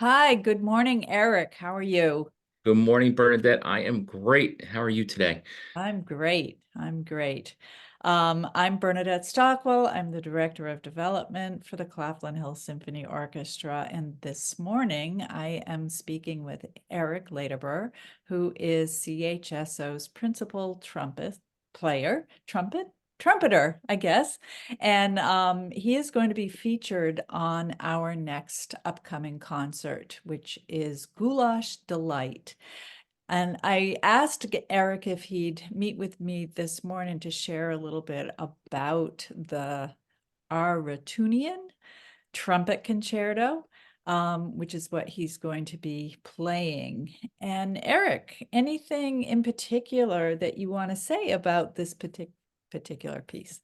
Hi, good morning, Eric. How are you? Good morning, Bernadette. I am great. How are you today? I'm great. I'm great. I'm Bernadette Stockwell. I'm the Director of Development for the Claflin Hill Symphony Orchestra. And this morning, I am speaking with Erich Ledebuhr, who is CHSO's principal trumpeter, I guess. And he is going to be featured on our next upcoming concert, which is Goulash Delight. And I asked Eric if he'd meet with me this morning to share a little bit about the Aratunian trumpet concerto, which is what he's going to be playing. And Eric, anything in particular that you want to say about this particular piece?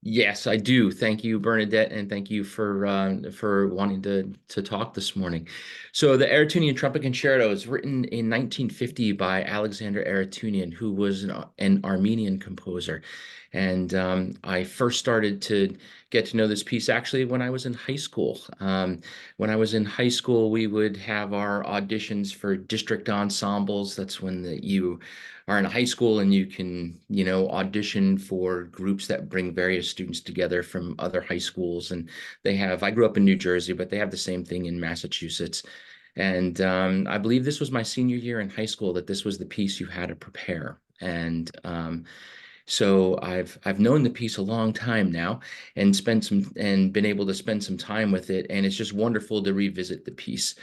Yes, I do. Thank you, Bernadette, and thank you for wanting to talk this morning. So, the Aratunian Trumpet Concerto is written in 1950 by Alexander Aratunian, who was an Armenian composer. And I first started to get to know this piece actually when I was in high school. When I was in high school, we would have our auditions for district ensembles. That's when you are in high school and you can, audition for groups that bring various students together from other high schools. And I grew up in New Jersey, but they have the same thing in Massachusetts. And I believe this was my senior year in high school that this was the piece you had to prepare. And so I've known the piece a long time now and been able to spend some time with it, and it's just wonderful to revisit the piece.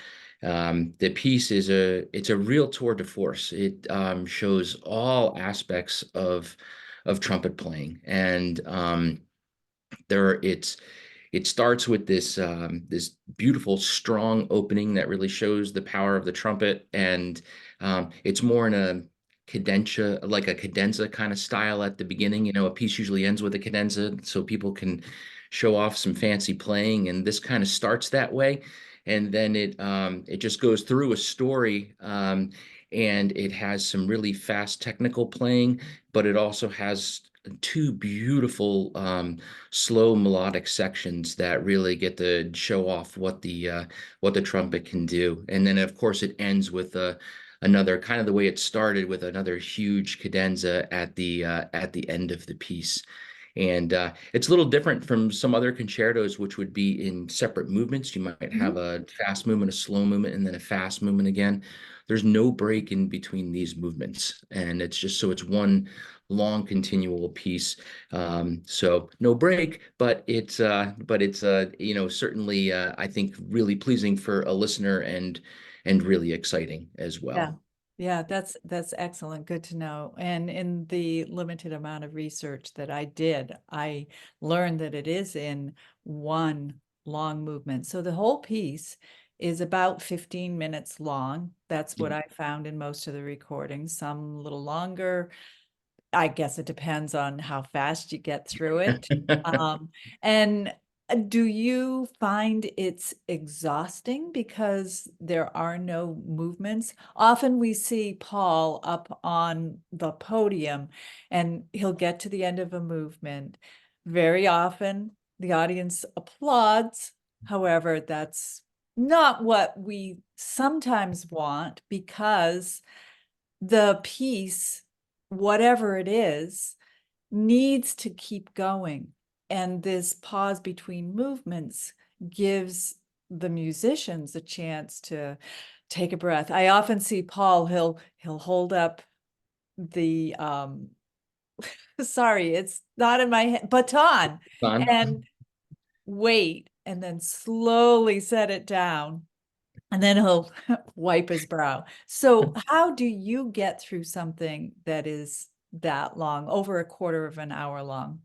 The piece it's a real tour de force. It shows all aspects of trumpet playing, and there it starts with this beautiful strong opening that really shows the power of the trumpet, and it's more in a cadenza kind of style at the beginning. A piece usually ends with a cadenza so people can show off some fancy playing, and this kind of starts that way, and then it just goes through a story, and it has some really fast technical playing, but it also has two beautiful slow melodic sections that really get to show off what the trumpet can do. And then of course it ends with another kind of the way it started, with another huge cadenza at the end of the piece. And it's a little different from some other concertos, which would be in separate movements. You might have Mhm. a fast movement, a slow movement, and then a fast movement again. There's no break in between these movements, and it's one long continual piece. So no break, but it's certainly I think really pleasing for a listener and really exciting as Yeah. well. Yeah, that's excellent. Good to know. And in the limited amount of research that I did, I learned that it is in one long movement. So the whole piece is about 15 minutes long. That's what I found in most of the recordings, some a little longer. I guess it depends on how fast you get through it. And do you find it's exhausting because there are no movements? Often we see Paul up on the podium and he'll get to the end of a movement. Very often the audience applauds. However, that's not what we sometimes want because the piece, whatever it is, needs to keep going. And this pause between movements gives the musicians a chance to take a breath. I often see Paul, he'll hold up the sorry, it's not in my head, baton, Fun. and wait, and then slowly set it down, and then he'll wipe his brow. So how do you get through something that is that long, over a quarter of an hour long?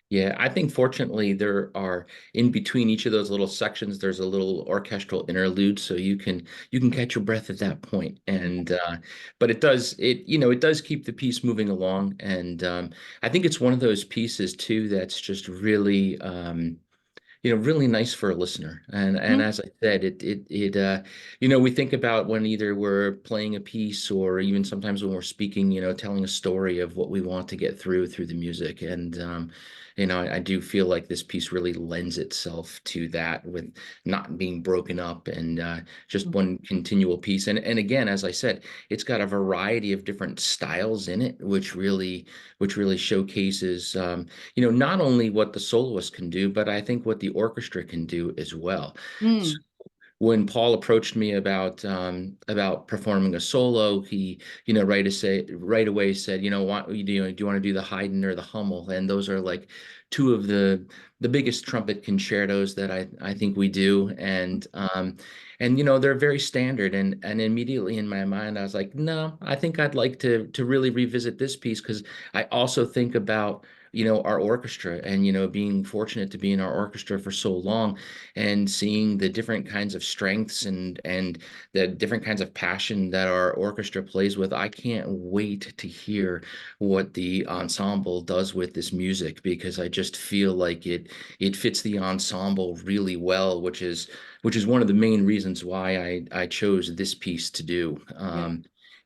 Yeah, I think fortunately there are in between each of those little sections, there's a little orchestral interlude, so you can catch your breath at that point. And but it does keep the piece moving along. And I think it's one of those pieces too that's just really really nice for a listener. And Mhm. as I said, we think about when either we're playing a piece or even sometimes when we're speaking, telling a story of what we want to get through the music. I do feel like this piece really lends itself to that, with not being broken up, and just one continual piece. And again, as I said, it's got a variety of different styles in it, which really showcases, not only what the soloist can do, but I think what the orchestra can do as well. So Mm. when Paul approached me about performing a solo, he, right away said, do you want to do the Haydn or the Hummel? And those are like two of the biggest trumpet concertos that I think we do. And they're very standard. And immediately in my mind, I was like, no, I think I'd like to really revisit this piece, because I also think about our orchestra, and being fortunate to be in our orchestra for so long, and seeing the different kinds of strengths and the different kinds of passion that our orchestra plays with. I can't wait to hear what the ensemble does with this music, because I just feel like it fits the ensemble really well, which is one of the main reasons why I chose this piece to do. Yeah.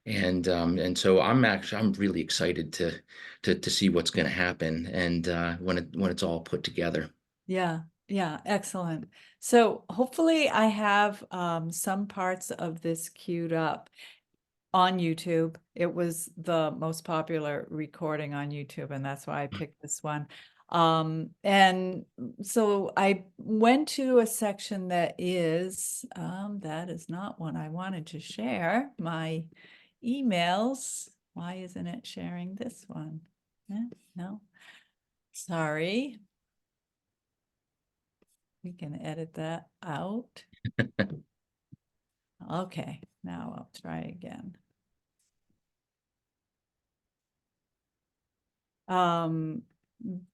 And so I'm really excited to see what's going to happen, and when it's all put together. Yeah, yeah, excellent. So hopefully I have some parts of this queued up on YouTube. It was the most popular recording on YouTube, and that's why I picked this one. And so I went to a section that is not one I wanted to share, my emails. Why isn't it sharing this one? No, sorry. We can edit that out. Okay, now I'll try again.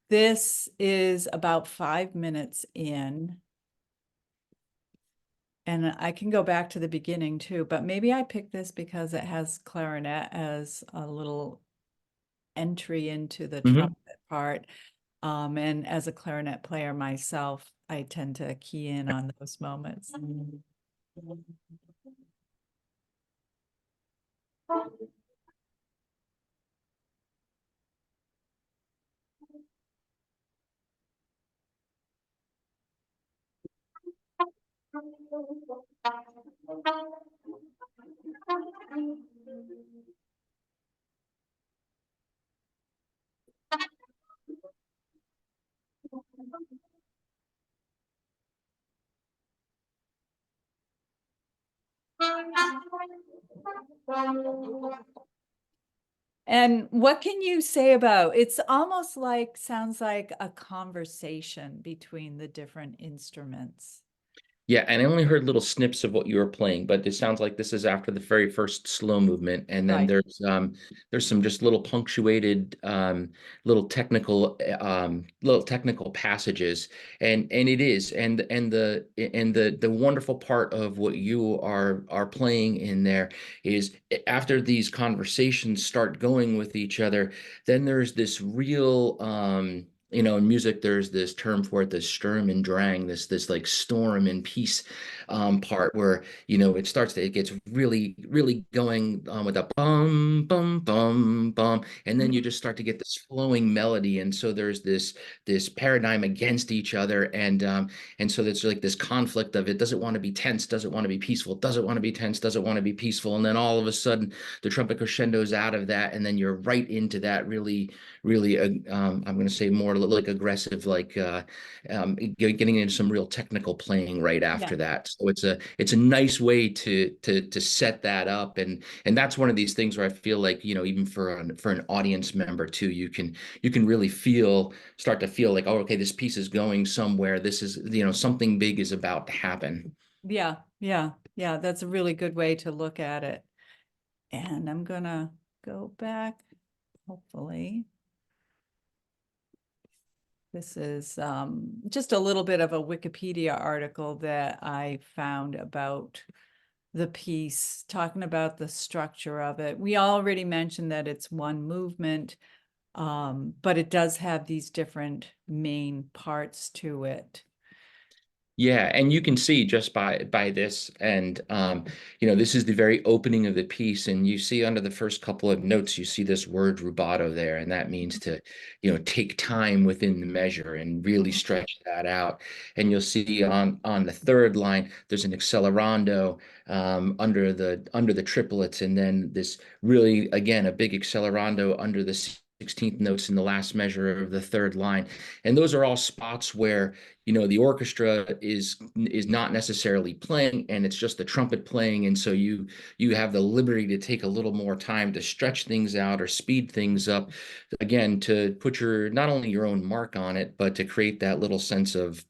This is about 5 minutes in. And I can go back to the beginning too, but maybe I picked this because it has clarinet as a little entry into the Mhm. trumpet part. And as a clarinet player myself, I tend to key in on those moments. And what can you say about it's almost like sounds like a conversation between the different instruments. Yeah, and I only heard little snips of what you were playing, but it sounds like this is after the very first slow movement, and then Right. there's some just little punctuated little technical passages, and it is, and the wonderful part of what you are playing in there is, after these conversations start going with each other, then there's this real in music, there's this term for it, this Sturm und Drang, this like storm and peace part, where it gets really, really going with a bum bum bum bum, and then you Mhm. just start to get this flowing melody, and so there's this paradigm against each other, and so there's like this conflict of, it doesn't want to be tense, doesn't want to be peaceful, doesn't want to be tense, doesn't want to be peaceful, and then all of a sudden the trumpet crescendos out of that, and then you're right into that really, really, I'm going to say more like aggressive, like getting into some real technical playing right after Yeah. that. So it's a nice way to set that up, and that's one of these things where I feel like, even for an audience member too, you can really start to feel like, oh, okay, this piece is going somewhere. This is, something big is about to happen. Yeah. Yeah. Yeah. That's a really good way to look at it. And I'm gonna go back, hopefully. This is just a little bit of a Wikipedia article that I found about the piece, talking about the structure of it. We already mentioned that it's one movement, but it does have these different main parts to it. Yeah, and you can see just by this, and this is the very opening of the piece, and you see under the first couple of notes, you see this word rubato there, and that means to, take time within the measure and really stretch that out. And you'll see on the third line, there's an accelerando under the triplets, and then this really again a big accelerando under the 16th notes in the last measure of the third line. And those are all spots where the orchestra is not necessarily playing, and it's just the trumpet playing, and so you have the liberty to take a little more time to stretch things out or speed things up, again, to put your not only your own mark on it, but to create that little sense of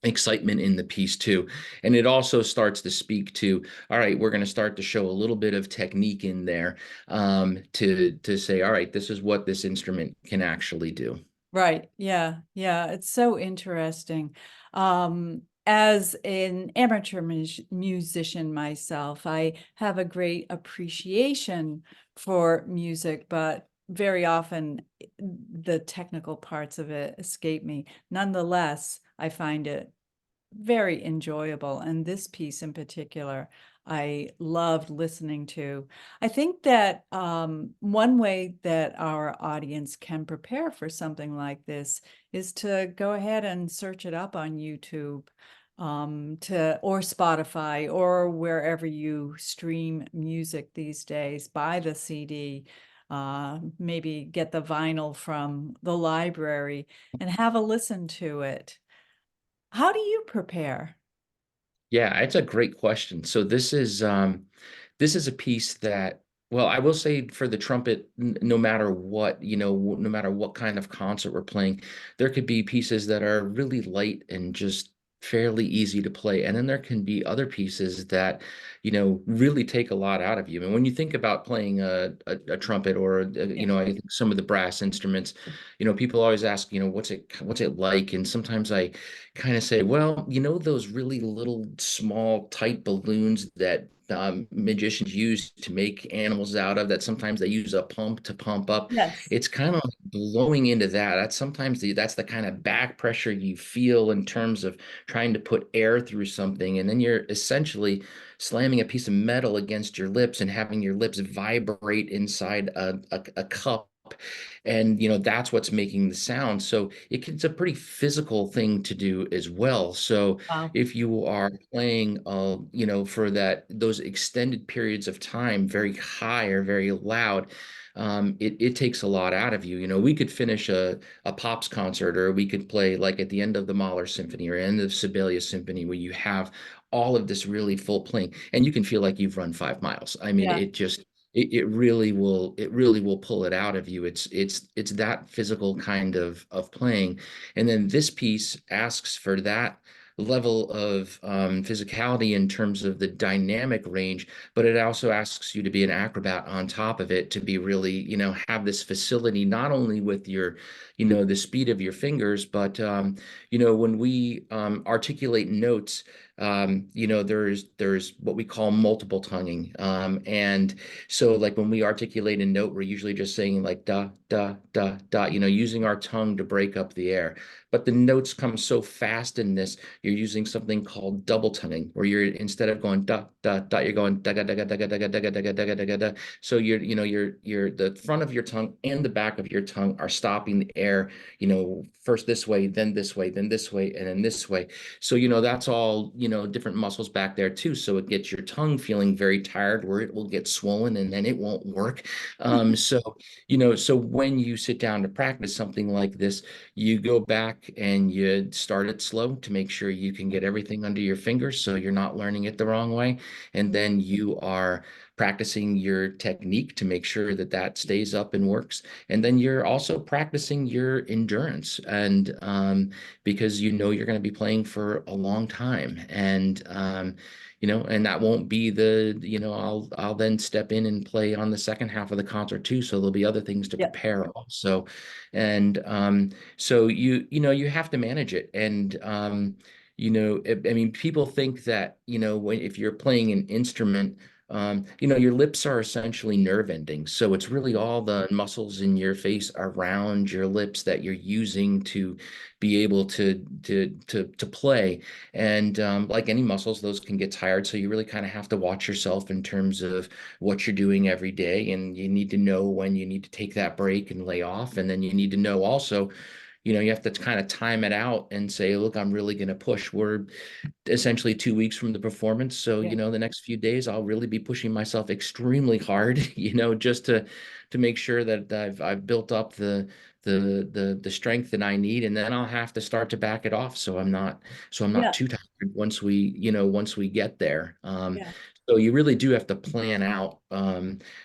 excitement in the piece too. And it also starts to speak to, all right, we're going to start to show a little bit of technique in there, to say, all right, this is what this instrument can actually do. Right. Yeah. Yeah. It's so interesting. As an amateur musician myself, I have a great appreciation for music, but very often the technical parts of it escape me. Nonetheless, I find it very enjoyable. And this piece in particular, I loved listening to. I think that one way that our audience can prepare for something like this is to go ahead and search it up on YouTube, or Spotify, or wherever you stream music these days. Buy the CD, maybe get the vinyl from the library and have a listen to it. How do you prepare? Yeah, it's a great question. So this is a piece that, well, I will say for the trumpet, no matter what, no matter what kind of concert we're playing, there could be pieces that are really light and just fairly easy to play. And then there can be other pieces that, really take a lot out of you. And when you think about playing a trumpet or, I think some of the brass instruments, people always ask, what's it like? And sometimes I kind of say, well, those really little small tight balloons that magicians use to make animals out of, that sometimes they use a pump to pump up. Yes. It's kind of like blowing into that. That's sometimes that's the kind of back pressure you feel in terms of trying to put air through something. And then you're essentially slamming a piece of metal against your lips and having your lips vibrate inside a cup. And that's what's making the sound. So it's a pretty physical thing to do as well. So Wow. if you are playing for those extended periods of time very high or very loud, it takes a lot out of you. We could finish a Pops concert, or we could play like at the end of the Mahler Symphony or end of Sibelius Symphony, where you have all of this really full playing, and you can feel like you've run 5 miles. I mean, Yeah. it really will pull it out of you. It's that physical kind of playing. And then this piece asks for that level of physicality in terms of the dynamic range, but it also asks you to be an acrobat on top of it, to be really, have this facility not only with your, the speed of your fingers, but when we articulate notes, there's what we call multiple tonguing. And so like when we articulate a note, we're usually just saying like da, da, da, da, using our tongue to break up the air. But the notes come so fast in this, you're using something called double tonguing, where you're, instead of going da, da, da, you're going da, ga, da, ga, da, ga, da, ga, da, ga, da, ga, da, ga, da, ga, da. So you're the front of your tongue and the back of your tongue are stopping the air, first this way, then this way, then this way, and then this way. So, that's all, different muscles back there too. So it gets your tongue feeling very tired, where it will get swollen and then it won't work. So when you sit down to practice something like this, you go back and you start it slow to make sure you can get everything under your fingers so you're not learning it the wrong way. And then you are practicing your technique to make sure that that stays up and works. And then you're also practicing your endurance, and because you're going to be playing for a long time. And that won't be I'll then step in and play on the second half of the concert too. So there'll be other things to Yeah. prepare also. And so you have to manage it. And I mean, people think that, if you're playing an instrument, your lips are essentially nerve endings. So it's really all the muscles in your face around your lips that you're using to be able to play. And like any muscles, those can get tired. So you really kind of have to watch yourself in terms of what you're doing every day. And you need to know when you need to take that break and lay off. And then you need to know also, you have to kind of time it out and say, look, I'm really going to push. We're essentially 2 weeks from the performance. So, Yeah. the next few days I'll really be pushing myself extremely hard, just to make sure that I've built up the strength that I need, and then I'll have to start to back it off so I'm not Yeah. too tired once we get there. Yeah. So you really do have to plan out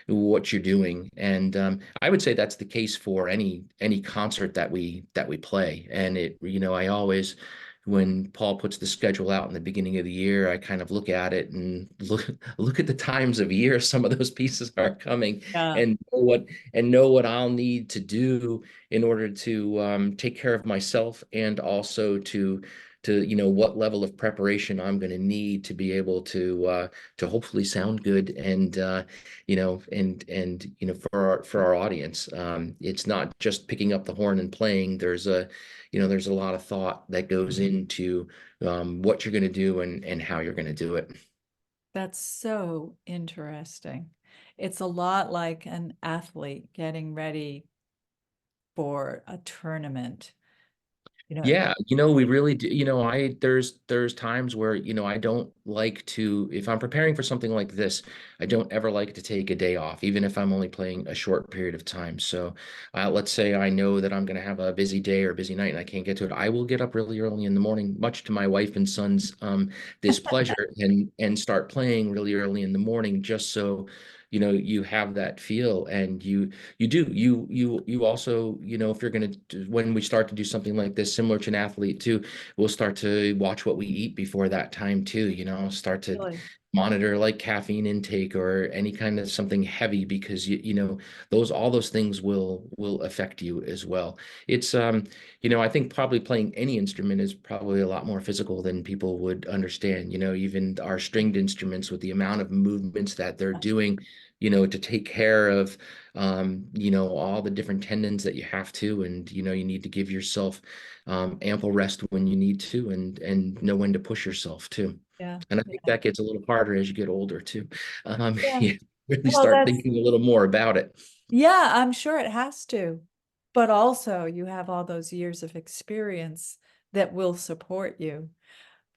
what you're doing, and I would say that's the case for any concert that we play. And I always, when Paul puts the schedule out in the beginning of the year, I kind of look at it and look at the times of year some of those pieces are coming, Yeah. and know what I'll need to do in order to take care of myself, and also to what level of preparation I'm going to need to be able to hopefully sound good, and for our audience. It's not just picking up the horn and playing. There's a lot of thought that goes into what you're going to do, and how you're going to do it. That's so interesting. It's a lot like an athlete getting ready for a tournament. You know, Yeah, we really do. There's times where, I don't like to, if I'm preparing for something like this, I don't ever like to take a day off, even if I'm only playing a short period of time. So, let's say I know that I'm going to have a busy day or a busy night and I can't get to it. I will get up really early in the morning, much to my wife and son's displeasure, and start playing really early in the morning, just so you have that feel. And you also, if you're going to, when we start to do something like this, similar to an athlete too, we'll start to watch what we eat before that time too, start to really. monitor like caffeine intake or any kind of something heavy, because all those things will affect you as well. It's I think probably playing any instrument is probably a lot more physical than people would understand. Even our stringed instruments, with the amount of movements that they're doing, to take care of all the different tendons that you have to, and you need to give yourself ample rest when you need to, and know when to push yourself too. Yeah. And I think Yeah. that gets a little harder as you get older too. Yeah. You really Well, start that's, thinking a little more about it. yeah, I'm sure it has to. But also, you have all those years of experience that will support you.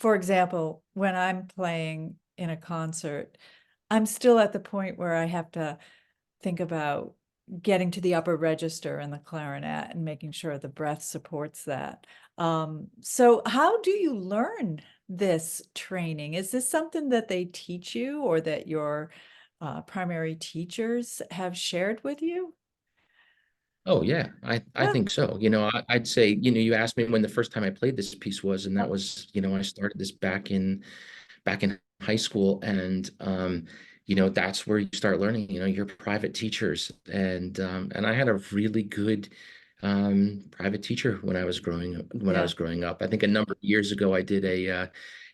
For example, when I'm playing in a concert, I'm still at the point where I have to think about getting to the upper register in the clarinet and making sure the breath supports that. So how do you learn this training? Is this something that they teach you or that your primary teachers have shared with you? Oh yeah, I Yeah, think so. I'd say, you asked me when the first time I played this piece was, and that was, I started this back in high school. And that's where you start learning, your private teachers. And I had a really good private teacher yeah. when I was growing up. I think a number of years ago I did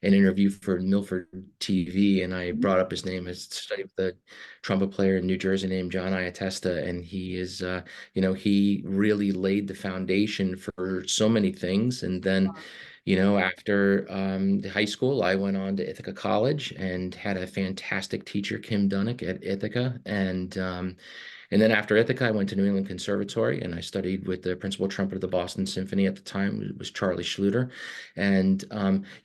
an interview for Milford TV, and I Mhm. brought up his name. I studied with a trumpet player in New Jersey named John Iatesta, and he really laid the foundation for so many things. And then, after the high school, I went on to Ithaca College and had a fantastic teacher, Kim Dunnick, at Ithaca. And then after Ithaca, I went to New England Conservatory, and I studied with the principal trumpeter of the Boston Symphony at the time. It was Charlie Schluter. And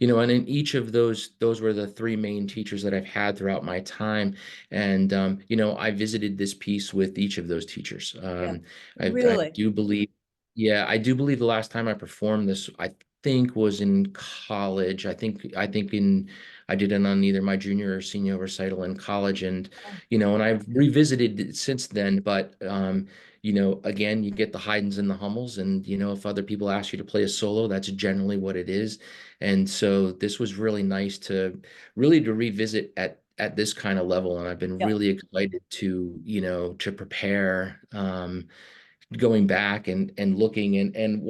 in each of those were the three main teachers that I've had throughout my time. And I visited this piece with each of those teachers. Yeah. I Really? do believe, yeah, I do believe the last time I performed this, I think was in college. I did it on either my junior or senior recital in college. And I've revisited it since then. But again, you get the Haydns and the Hummels, and if other people ask you to play a solo, that's generally what it is. And so this was really nice to revisit at this kind of level. And I've been Yeah. really excited to prepare, going back and looking. And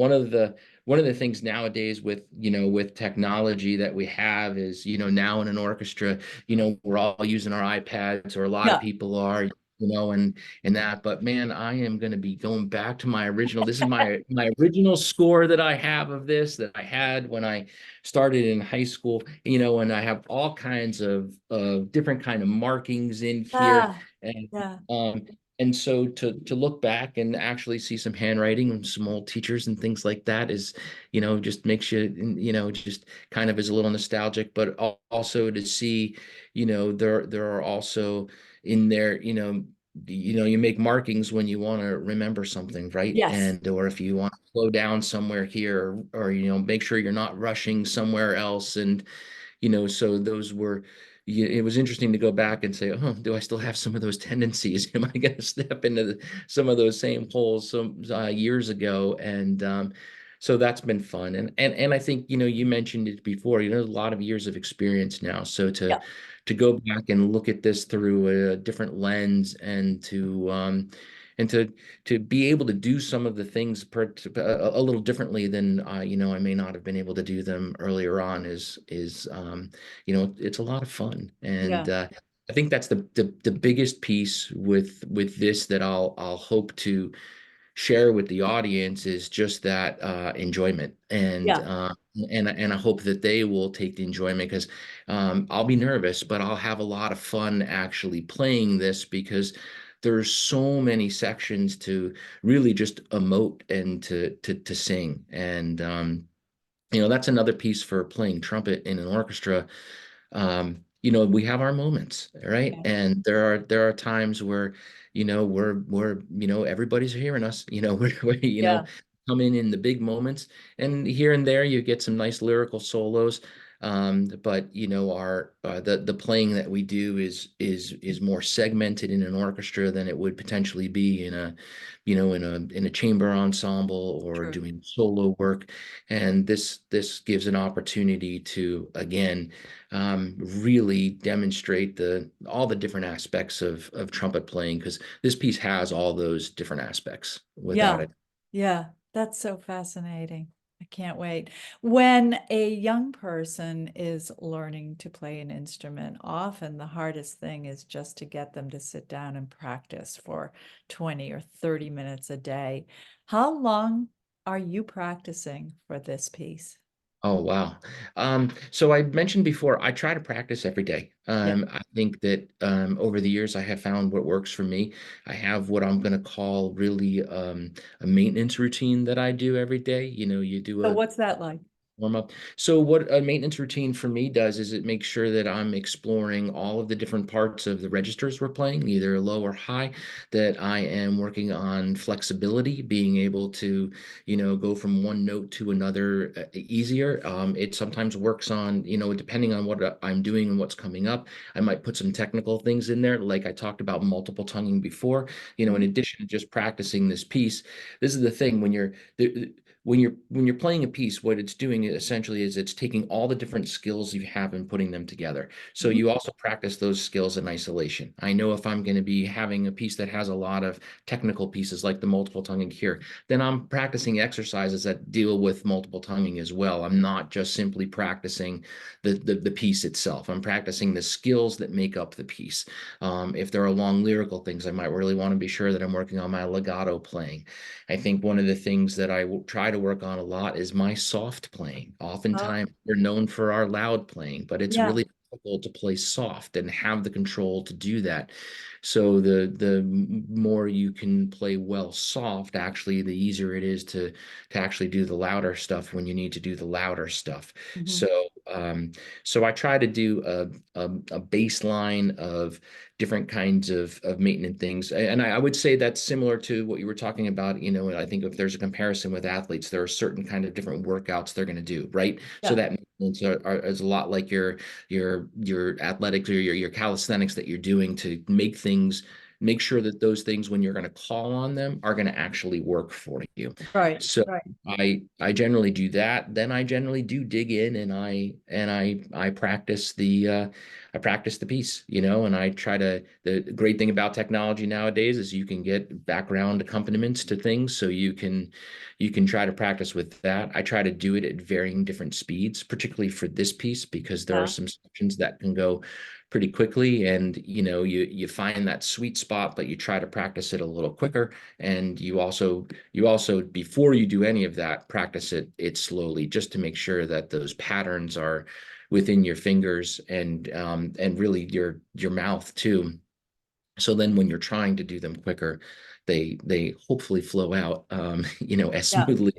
one of the things nowadays with, with technology that we have is, now in an orchestra, we're all using our iPads, or a lot of Yeah. people are, and that. But man, I am going to be going back to my original. This is my original score that I have of this, that I had when I started in high school, and I have all kinds of different kind of markings in here. Ah, And yeah. um, and so to look back and actually see some handwriting and some old teachers and things like that is, just makes you, just kind of is a little nostalgic. But also to see, there are also in there, you make markings when you want to remember something, right? Yes. And or if you want to slow down somewhere here, or make sure you're not rushing somewhere else. And so those were, it was interesting to go back and say, oh, do I still have some of those tendencies? Am I going to step into some of those same holes some years ago? And so that's been fun. And I think, you mentioned it before, a lot of years of experience now. So Yeah. to go back and look at this through a different lens, and to be able to do some of the things a little differently than I may not have been able to do them earlier on is it's a lot of fun. And Yeah. I think that's the biggest piece with this that I'll hope to share with the audience is just that enjoyment. And Yeah. and I hope that they will take the enjoyment, because I'll be nervous, but I'll have a lot of fun actually playing this, because there's so many sections to really just emote and to sing. And that's another piece for playing trumpet in an orchestra. We have our moments, right? Yeah. And there are times where, we're everybody's hearing us, we're Yeah. come in the big moments, and here and there you get some nice lyrical solos. But our the playing that we do is more segmented in an orchestra than it would potentially be in a, in a chamber ensemble or True. doing solo work. And this gives an opportunity to, again, really demonstrate all the different aspects of trumpet playing, because this piece has all those different aspects without Yeah. it. Yeah. That's so fascinating. I can't wait. When a young person is learning to play an instrument, often the hardest thing is just to get them to sit down and practice for 20 or 30 minutes a day. How long are you practicing for this piece? Oh, wow. So I mentioned before, I try to practice every day. Yeah. I think that over the years, I have found what works for me. I have what I'm going to call really a maintenance routine that I do every day. You do So a what's that like? warm up. So what a maintenance routine for me does is it makes sure that I'm exploring all of the different parts of the registers we're playing, either low or high, that I am working on flexibility, being able to, go from one note to another easier. It sometimes works on, depending on what I'm doing and what's coming up, I might put some technical things in there. Like I talked about multiple tonguing before, in Mhm. addition to just practicing this piece. This is the thing when you're playing a piece, what it's doing essentially is it's taking all the different skills you have and putting them together. So Mhm. you also practice those skills in isolation. I know if I'm going to be having a piece that has a lot of technical pieces like the multiple tonguing here, then I'm practicing exercises that deal with multiple tonguing as well. I'm not just simply practicing the piece itself. I'm practicing the skills that make up the piece. If there are long lyrical things, I might really want to be sure that I'm working on my legato playing. I think one of the things that I try to work on a lot is my soft playing. Oh, Oftentimes, we're known for our loud playing, but it's yeah. really difficult to play soft and have the control to do that. So the more you can play well soft, actually, the easier it is to actually do the louder stuff when you need to do the louder stuff. Mhm. So I try to do a baseline of different kinds of maintenance things. And I would say that's similar to what you were talking about. I think if there's a comparison with athletes, there are certain kind of different workouts they're going to do, right? So Yeah. that maintenance is a lot like your athletics or your calisthenics that you're doing to make sure that those things, when you're going to call on them, are going to actually work for you. Right. So Right. I generally do that. Then I generally do dig in, and I practice the piece, and I try to. The great thing about technology nowadays is you can get background accompaniments to things, so you can try to practice with that. I try to do it at varying different speeds, particularly for this piece, because there are Yeah. some sections that can go pretty quickly, and you find that sweet spot, but you try to practice it a little quicker. And you also before you do any of that, practice it slowly, just to make sure that those patterns are within your fingers, and really your mouth too. So then when you're trying to do them quicker, they hopefully flow out, as Yeah. smoothly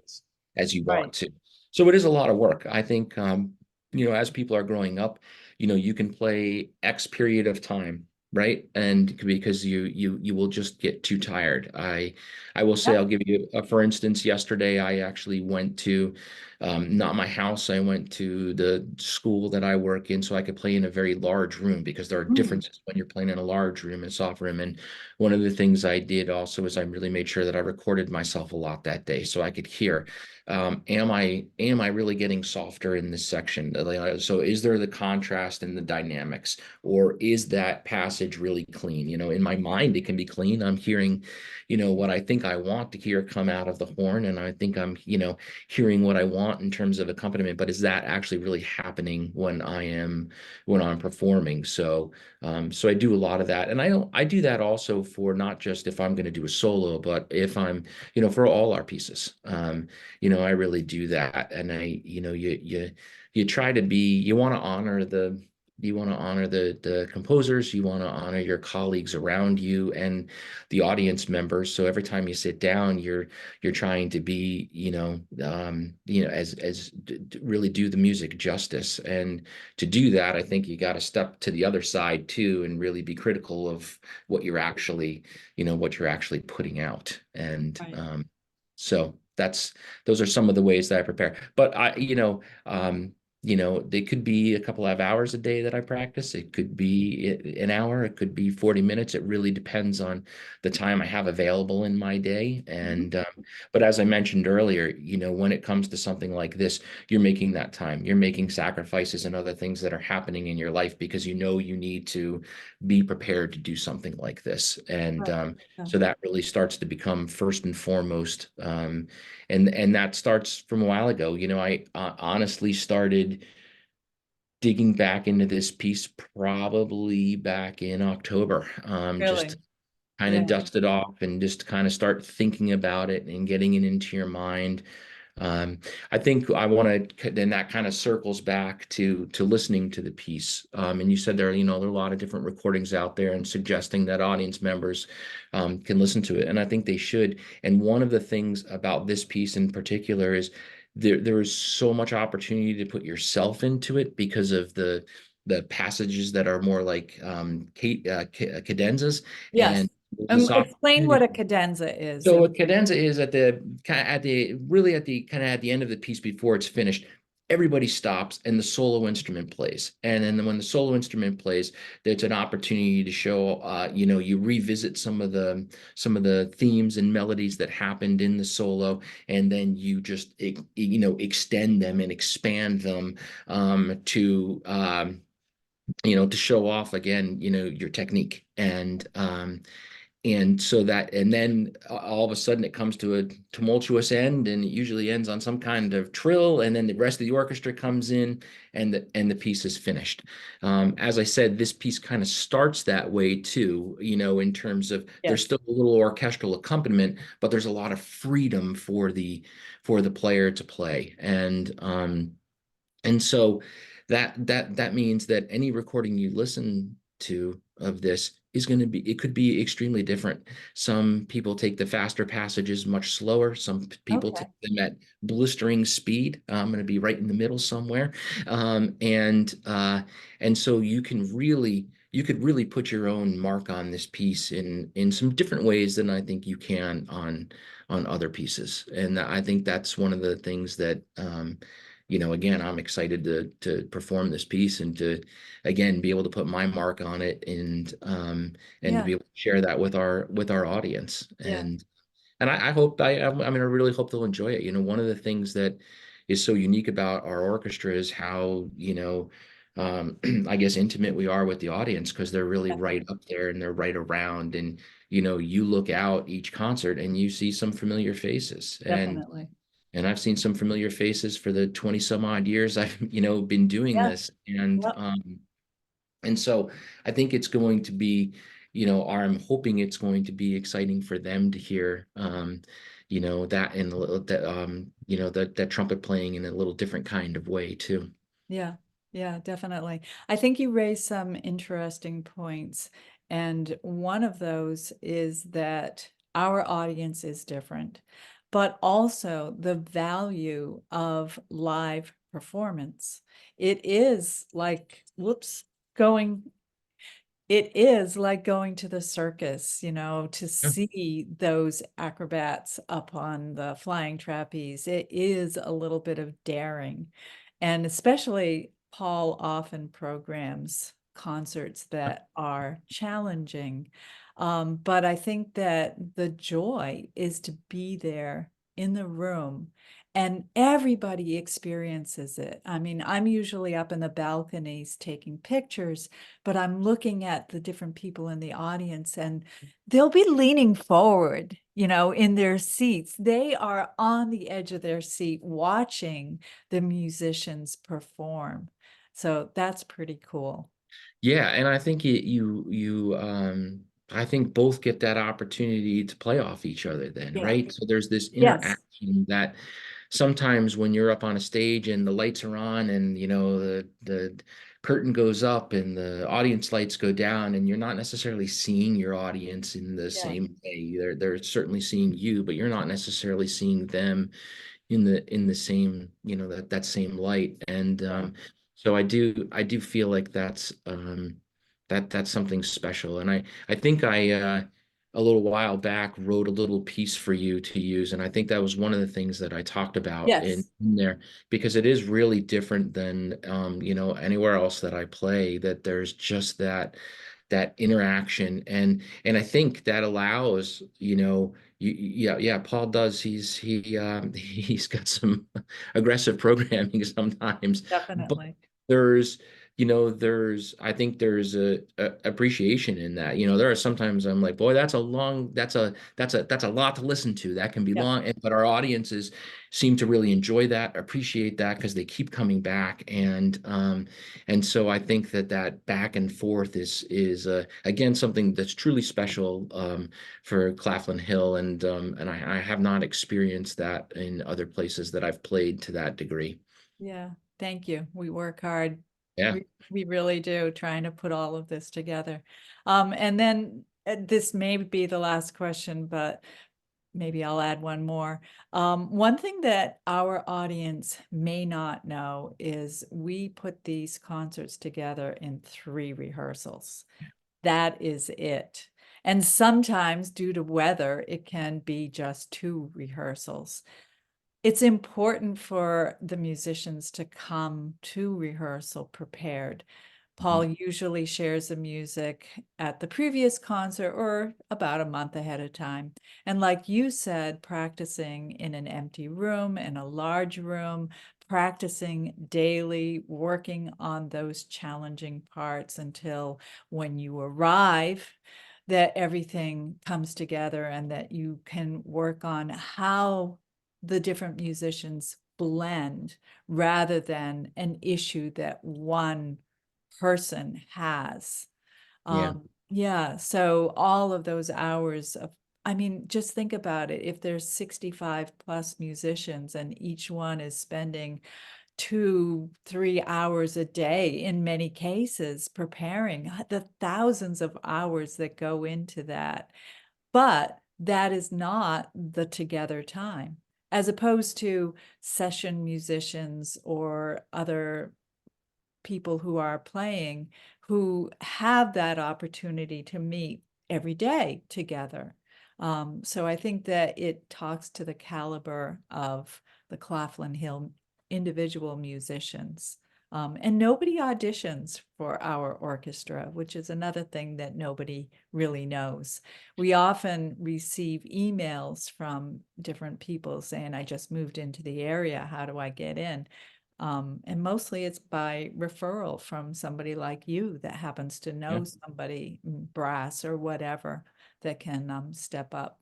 as you want Right. to. So it is a lot of work. I think, as people are growing up, you can play X period of time, right? And because you will just get too tired. I will say, Yeah. I'll give you for instance, yesterday I actually went to, not my house. I went to the school that I work in so I could play in a very large room, because there are Mm. differences when you're playing in a large room and soft room. And one of the things I did also is I really made sure that I recorded myself a lot that day so I could hear, am I really getting softer in this section? So is there the contrast in the dynamics, or is that passage really clean? In my mind, it can be clean. I'm hearing, what I think I want to hear come out of the horn, and I think I'm, hearing what I want in terms of accompaniment, but is that actually really happening when I'm performing? So I do a lot of that, and I do that also for not just if I'm going to do a solo, but if I'm, for all our pieces. I really do that, and you try to be, you want to honor the composers, you want to honor your colleagues around you and the audience members. So every time you sit down, you're trying to be, really do the music justice. And to do that, I think you got to step to the other side too, and really be critical of what you're actually putting out. And Right. so those are some of the ways that I prepare. But they could be a couple of hours a day that I practice. It could be an hour. It could be 40 minutes. It really depends on the time I have available in my day. Mhm. But as I mentioned earlier, when it comes to something like this, you're making that time. You're making sacrifices and other things that are happening in your life, because you need to be prepared to do something like this. And Right. Yeah. so that really starts to become first and foremost. And that starts from a while ago. I honestly started digging back into this piece probably back in October, just Really. kind of Yeah. dust it off and just kind of start thinking about it and getting it into your mind. Um, I think I want to, then that kind of circles back to listening to the piece. And you said there are a lot of different recordings out there, and suggesting that audience members can listen to it. And I think they should. And one of the things about this piece in particular is there is so much opportunity to put yourself into it, because of the passages that are more like cadenzas, Yes. and the soft. Explain what a cadenza is. So a cadenza is at the end of the piece before it's finished. Everybody stops and the solo instrument plays. And then when the solo instrument plays, there's an opportunity to show, you revisit some of the themes and melodies that happened in the solo, and then you just extend them and expand them, to show off again, your technique. And then all of a sudden it comes to a tumultuous end, and it usually ends on some kind of trill, and then the rest of the orchestra comes in, and the piece is finished. As I said, this piece kind of starts that way too, in terms of there's Yes. still a little orchestral accompaniment, but there's a lot of freedom for the player to play. And so that means that any recording you listen to of this is going to be, it could be extremely different. Some people take the faster passages much slower. Some people Okay. take them at blistering speed. I'm going to be right in the middle somewhere. And so you could really put your own mark on this piece in some different ways than I think you can on other pieces. And I think that's one of the things that, again, I'm excited to perform this piece, and to again be able to put my mark on it, and to Yeah. be able to share that with our audience. Yeah. And I hope I really hope they'll enjoy it. One of the things that is so unique about our orchestra is how, I guess intimate we are with the audience because they're really right Definitely. up there and they're right around. And, you know, you look out each concert and you see some familiar faces. Definitely. And I've seen some familiar faces for the 20 some odd years I've, you know, been doing Yeah. this. Yep. And so I think it's going to be, you know, or I'm hoping it's going to be exciting for them to hear, you know, that in a little that, you know, that trumpet playing in a little different kind of way too. Yeah, yeah, definitely. I think you raised some interesting points. And one of those is that our audience is different, but also the value of live performance. It is like, whoops, going it is like going to the circus, you know, to Yeah. see those acrobats up on the flying trapeze. It is a little bit of daring. And especially Paul often programs concerts that are challenging. But I think that the joy is to be there in the room and everybody experiences it. I mean, I'm usually up in the balconies taking pictures, but I'm looking at the different people in the audience and they'll be leaning forward, you know, in their seats. They are on the edge of their seat watching the musicians perform. So that's pretty cool. Yeah, and I think I think both get that opportunity to play off each other then, Yeah. right? So there's this Yes. interaction that sometimes when you're up on a stage and the lights are on and you know the curtain goes up and the audience lights go down and you're not necessarily seeing your audience in the Yeah. same way. They're certainly seeing you, but you're not necessarily seeing them in the same, you know, that same light. And Yeah. so I do feel like that's something special. And I think I a little while back wrote a little piece for you to use, and I think that was one of the things that I talked about Yes. in there because it is really different than you know, anywhere else that I play, that there's just that interaction. And I think that allows, you know, yeah, Paul does. He's got some aggressive programming sometimes, but Definitely. there's, you know, I think there's a appreciation in that. You know, there are sometimes I'm like, boy, that's a lot to listen to. That can be Yeah. long, but our audiences seem to really enjoy that, appreciate that because they keep coming back. And so I think that back and forth is again something that's truly special for Claflin Hill, and I have not experienced that in other places that I've played to that degree. Yeah. Thank you. We work hard. Yeah. We really do trying to put all of this together. And then this may be the last question, but maybe I'll add one more. One thing that our audience may not know is we put these concerts together in 3 rehearsals. That is it. And sometimes due to weather, it can be just 2 rehearsals. It's important for the musicians to come to rehearsal prepared. Paul usually shares the music at the previous concert or about a month ahead of time. And like you said, practicing in an empty room, in a large room, practicing daily, working on those challenging parts until when you arrive, that everything comes together and that you can work on how the different musicians blend rather than an issue that one person has. Yeah. Yeah, so all of those hours of, I mean, just think about it. If there's 65 plus musicians and each one is spending 2, 3 hours a day in many cases preparing the thousands of hours that go into that. But that is not the together time, as opposed to session musicians or other people who are playing who have that opportunity to meet every day together. So I think that it talks to the caliber of the Claflin Hill individual musicians. And nobody auditions for our orchestra, which is another thing that nobody really knows. We often receive emails from different people saying, I just moved into the area. How do I get in? And mostly it's by referral from somebody like you that happens to Yeah. know somebody in brass or whatever that can step up.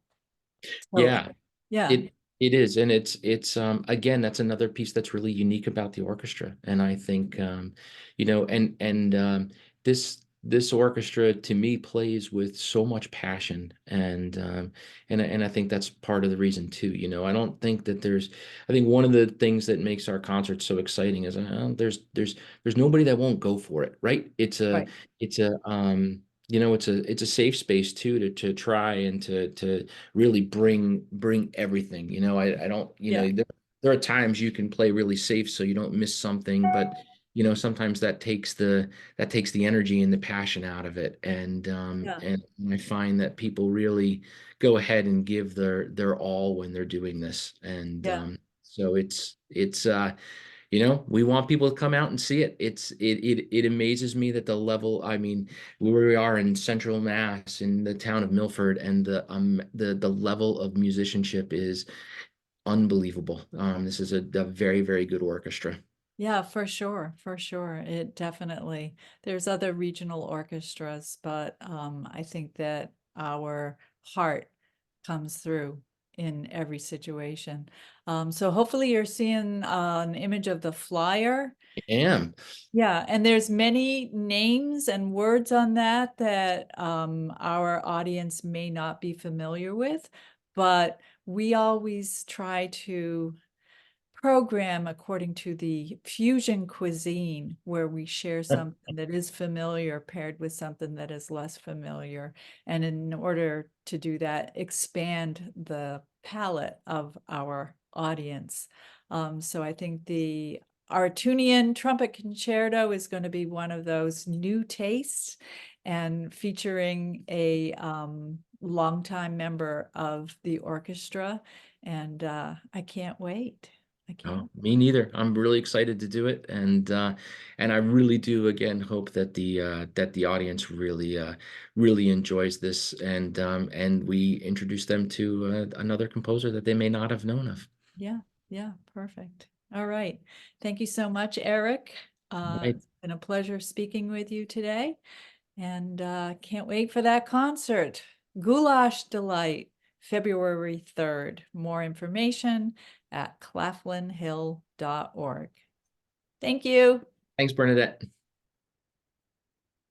So Yeah. yeah, It is, and it's again, that's another piece that's really unique about the orchestra. And I think this orchestra to me plays with so much passion, and I think that's part of the reason too. I don't think that I think one of the things that makes our concerts so exciting is there's nobody that won't go for it, right? right. It's a it's a safe space too to try and to really bring everything. I don't, Yeah, there are times you can play really safe so you don't miss something, but sometimes that takes the energy and the passion out of it. yeah, And I find that people really go ahead and give their all when they're doing this. And yeah, so we want people to come out and see it. It amazes me that the level, I mean, where we are in Central Mass in the town of Milford, and the level of musicianship is unbelievable. This is a very, very good orchestra. yeah, for sure, for sure. It definitely, there's other regional orchestras, but I think that our heart comes through in every situation. So hopefully you're seeing an image of the flyer. I am. Yeah, and there's many names and words on that that our audience may not be familiar with, but we always try to program according to the fusion cuisine, where we share something that is familiar paired with something that is less familiar. And in order to do that, expand the palette of our audience. So I think the Artunian Trumpet Concerto is going to be one of those new tastes, and featuring a longtime member of the orchestra. And I can't wait. I Oh, can't. me neither. I'm really excited to do it, and I really do again hope that the audience really enjoys this, and we introduce them to another composer that they may not have known of. Yeah, yeah, perfect. All right. Thank you so much, Eric. Right. It's been a pleasure speaking with you today, and can't wait for that concert. Goulash Delight, February 3rd. More information at claflinhill.org. Thank you. Thanks, Bernadette.